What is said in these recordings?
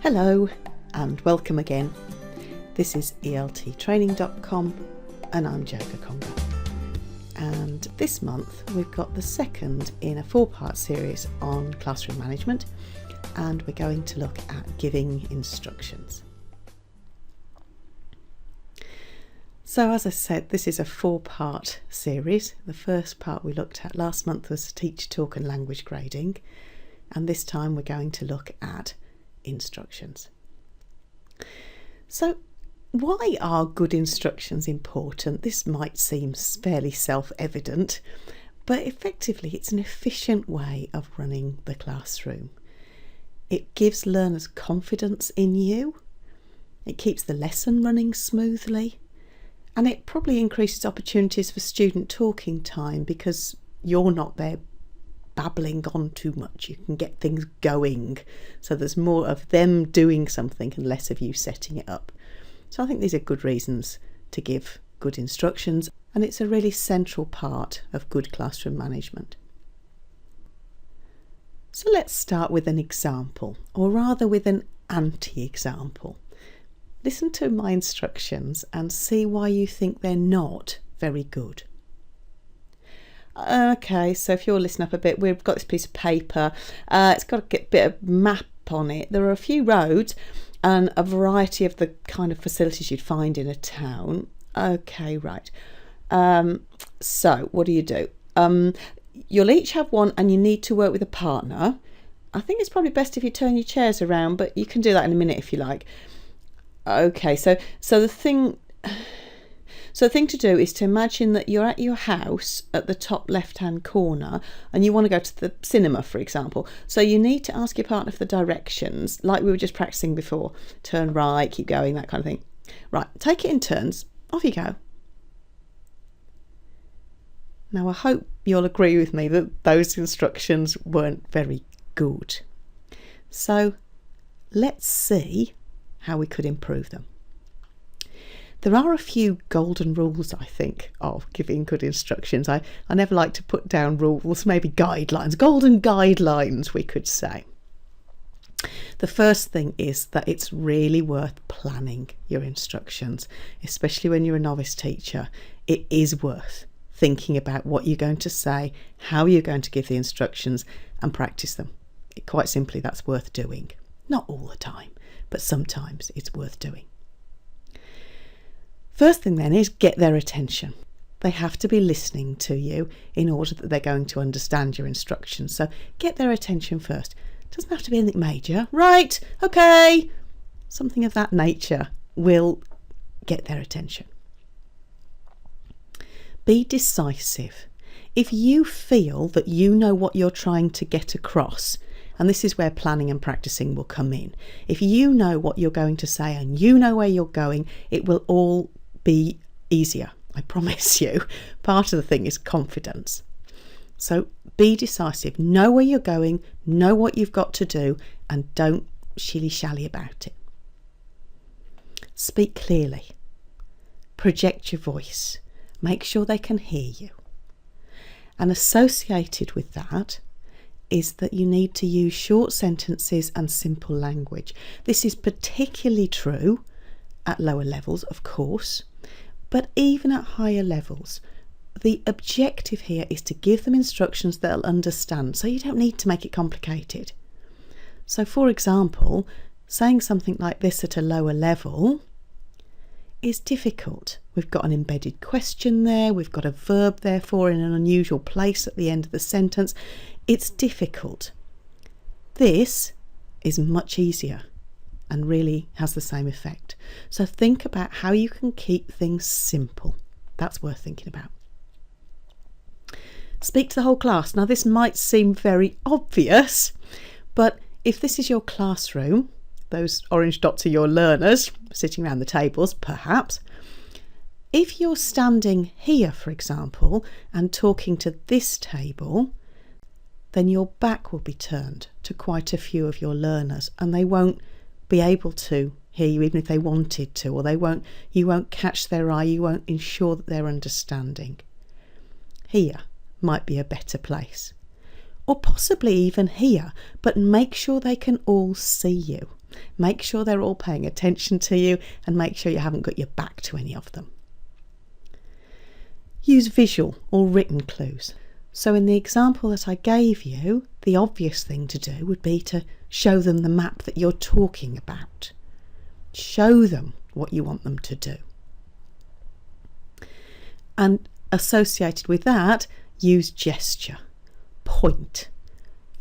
Hello and welcome again. This is elttraining.com and I'm Joga Conga. And this month we've got the second in a 4-part series on classroom management, and we're going to look at giving instructions. So as I said, this is a 4-part series. The first part we looked at last month was teacher talk and language grading, and this time we're going to look at instructions. So why are good instructions important? This might seem fairly self-evident, but effectively it's an efficient way of running the classroom. It gives learners confidence in you, it keeps the lesson running smoothly, and it probably increases opportunities for student talking time because you're not there babbling on too much. You can get things going, so there's more of them doing something and less of you setting it up. So I think these are good reasons to give good instructions, and it's a really central part of good classroom management. So let's start with an example, or rather with an anti-example. Listen to my instructions and see why you think they're not very good. Okay, so if you'll listen up a bit, we've got this piece of paper. It's got a bit of map on it. There are a few roads and a variety of the kind of facilities you'd find in a town. Okay, right. So what do? You'll each have one and you need to work with a partner. I think it's probably best if you turn your chairs around, but you can do that in a minute if you like. Okay, so the thing to do is to imagine that you're at your house at the top left-hand corner and you want to go to the cinema, for example. So you need to ask your partner for the directions, like we were just practicing before. Turn right, keep going, that kind of thing. Right, take it in turns. Off you go. Now, I hope you'll agree with me that those instructions weren't very good. So let's see how we could improve them. There are a few golden rules, I think, of giving good instructions. I never like to put down rules, maybe guidelines, golden guidelines we could say. The first thing is that it's really worth planning your instructions, especially when you're a novice teacher. It is worth thinking about what you're going to say, how you're going to give the instructions, and practice them. Quite simply, that's worth doing. Not all the time, but sometimes it's worth doing. First thing then is get their attention. They have to be listening to you in order that they're going to understand your instructions. So get their attention first. Doesn't have to be anything major. Right, okay. Something of that nature will get their attention. Be decisive. If you feel that you know what you're trying to get across, and this is where planning and practicing will come in. If you know what you're going to say and you know where you're going, it will all be easier, I promise you. Part of the thing is confidence. So be decisive, know where you're going, know what you've got to do, and don't shilly-shally about it. Speak clearly, project your voice, make sure they can hear you. And associated with that is that you need to use short sentences and simple language. This is particularly true at lower levels, of course, but even at higher levels. The objective here is to give them instructions they'll understand, so you don't need to make it complicated. So for example, saying something like this at a lower level is difficult. We've got an embedded question there, we've got a verb therefore in an unusual place at the end of the sentence. It's difficult. This is much easier and really has the same effect. So think about how you can keep things simple. That's worth thinking about. Speak to the whole class. Now this might seem very obvious, but if this is your classroom, those orange dots are your learners sitting around the tables, perhaps. If you're standing here, for example, and talking to this table, then your back will be turned to quite a few of your learners and they won't be able to hear you even if they wanted to, or you won't catch their eye, you won't ensure that they're understanding. Here might be a better place. Or possibly even here, but make sure they can all see you. Make sure they're all paying attention to you and make sure you haven't got your back to any of them. Use visual or written clues. So in the example that I gave you, the obvious thing to do would be to show them the map that you're talking about. Show them what you want them to do. And associated with that, use gesture, point,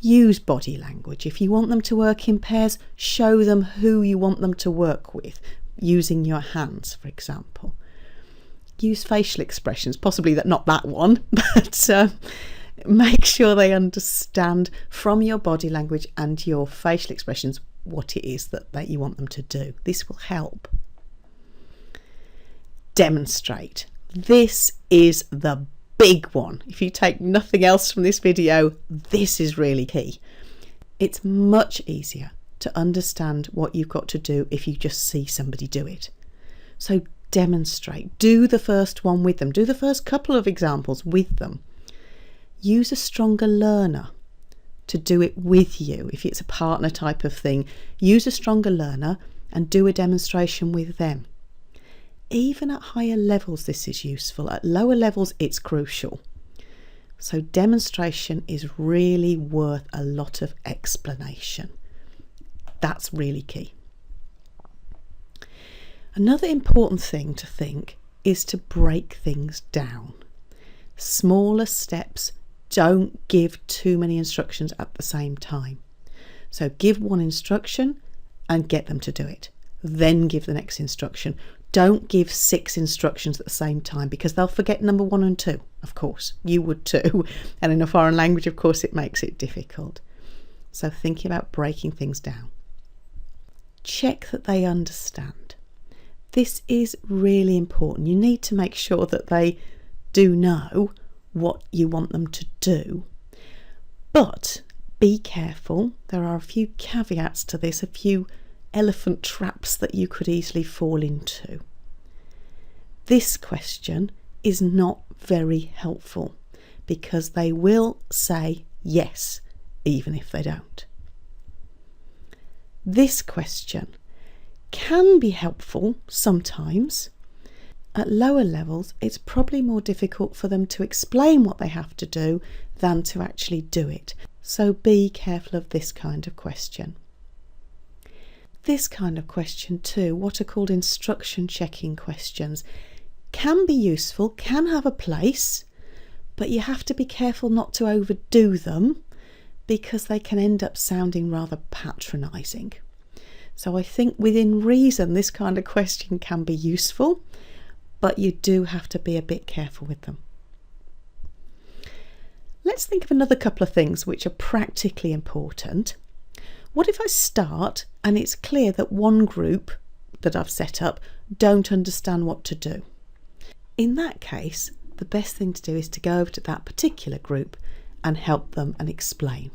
use body language. If you want them to work in pairs, show them who you want them to work with, using your hands, for example. Use facial expressions, possibly not that one, but make sure they understand from your body language and your facial expressions what it is that you want them to do. This will help. Demonstrate. This is the big one. If you take nothing else from this video, this is really key. It's much easier to understand what you've got to do if you just see somebody do it. So demonstrate. Do the first one with them. Do the first couple of examples with them. Use a stronger learner to do it with you. If it's a partner type of thing, use a stronger learner and do a demonstration with them. Even at higher levels, this is useful. At lower levels, it's crucial. So demonstration is really worth a lot of explanation. That's really key. Another important thing to think is to break things down. Smaller steps. Don't give too many instructions at the same time. So give one instruction and get them to do it. Then give the next instruction. Don't give 6 instructions at the same time because they'll forget number 1 and 2, of course. You would too. And in a foreign language, of course, it makes it difficult. So thinking about breaking things down. Check that they understand. This is really important. You need to make sure that they do know what you want them to do. But be careful. There are a few caveats to this, a few elephant traps that you could easily fall into. This question is not very helpful because they will say yes, even if they don't. This question can be helpful sometimes. At lower levels, it's probably more difficult for them to explain what they have to do than to actually do it. So be careful of this kind of question. This kind of question too, what are called instruction checking questions, can be useful, can have a place, but you have to be careful not to overdo them because they can end up sounding rather patronising. So I think within reason, this kind of question can be useful, but you do have to be a bit careful with them. Let's think of another couple of things which are practically important. What if I start and it's clear that one group that I've set up don't understand what to do? In that case, the best thing to do is to go over to that particular group and help them and explain.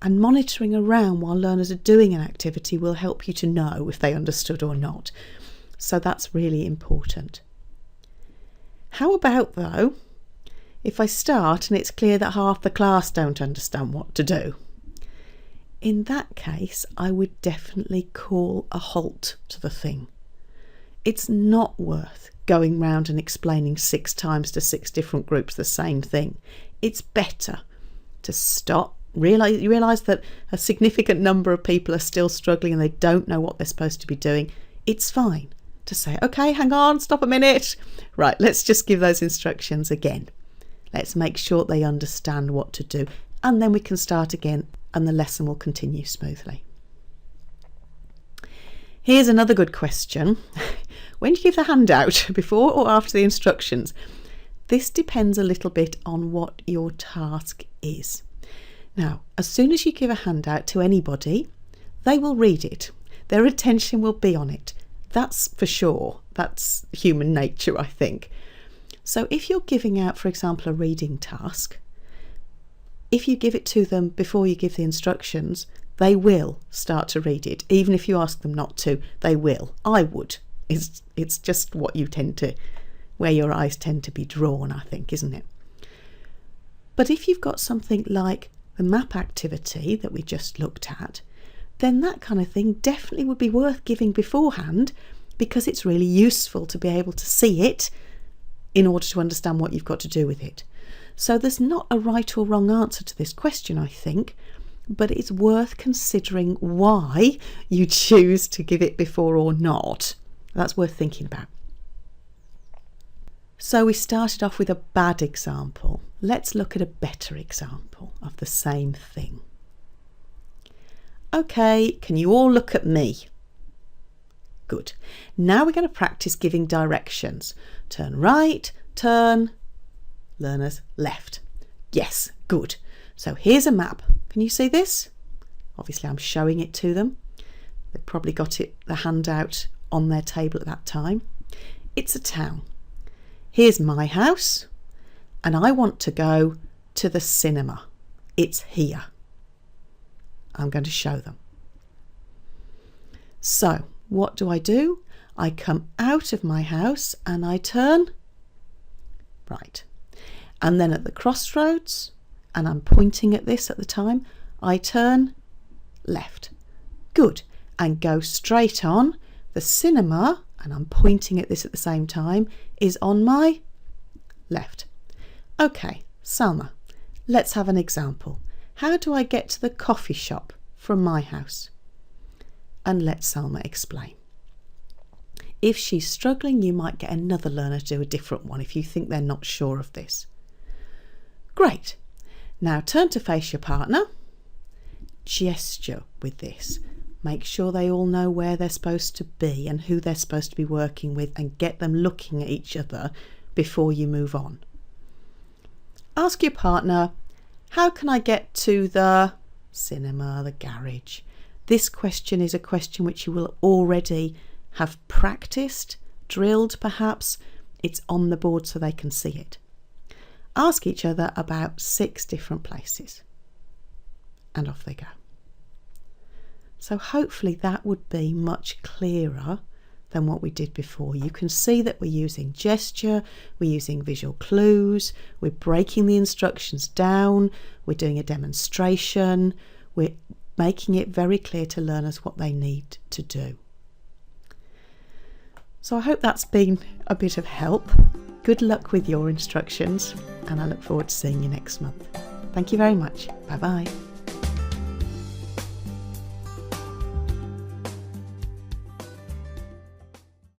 And monitoring around while learners are doing an activity will help you to know if they understood or not. So that's really important. How about though, if I start and it's clear that half the class don't understand what to do? In that case, I would definitely call a halt to the thing. It's not worth going round and explaining 6 times to 6 different groups the same thing. It's better to stop, realise that a significant number of people are still struggling and they don't know what they're supposed to be doing. It's fine to say, okay, hang on, stop a minute. Right, let's just give those instructions again. Let's make sure they understand what to do. And then we can start again and the lesson will continue smoothly. Here's another good question. When do you give the handout, before or after the instructions? This depends a little bit on what your task is. Now, as soon as you give a handout to anybody, they will read it. Their attention will be on it. That's for sure. That's human nature, I think. So if you're giving out, for example, a reading task, if you give it to them before you give the instructions, they will start to read it. Even if you ask them not to, they will. I would. It's just what you tend to, where your eyes tend to be drawn, I think, isn't it? But if you've got something like the map activity that we just looked at, then that kind of thing definitely would be worth giving beforehand, because it's really useful to be able to see it in order to understand what you've got to do with it. So there's not a right or wrong answer to this question, I think, but it's worth considering why you choose to give it before or not. That's worth thinking about. So we started off with a bad example. Let's look at a better example of the same thing. Okay, can you all look at me? Good. Now we're going to practice giving directions. Turn right, turn, learners left. Yes, good. So here's a map. Can you see this? Obviously I'm showing it to them. They've probably got the handout on their table at that time. It's a town. Here's my house, and I want to go to the cinema. It's here. I'm going to show them. So what do? I come out of my house and I turn right. And then at the crossroads, and I'm pointing at this at the time, I turn left. Good. And go straight on. The cinema, and I'm pointing at this at the same time, is on my left. Okay, Salma, let's have an example. How do I get to the coffee shop from my house? And let Salma explain. If she's struggling, you might get another learner to do a different one if you think they're not sure of this. Great. Now turn to face your partner. Gesture with this. Make sure they all know where they're supposed to be and who they're supposed to be working with, and get them looking at each other before you move on. Ask your partner, how can I get to the cinema, the garage? This question is a question which you will already have practiced, drilled perhaps. It's on the board so they can see it. Ask each other about 6 different places, and off they go. So hopefully that would be much clearer than what we did before. You can see that we're using gesture, we're using visual clues, we're breaking the instructions down, we're doing a demonstration, we're making it very clear to learners what they need to do. So I hope that's been a bit of help. Good luck with your instructions, and I look forward to seeing you next month. Thank you very much. Bye bye.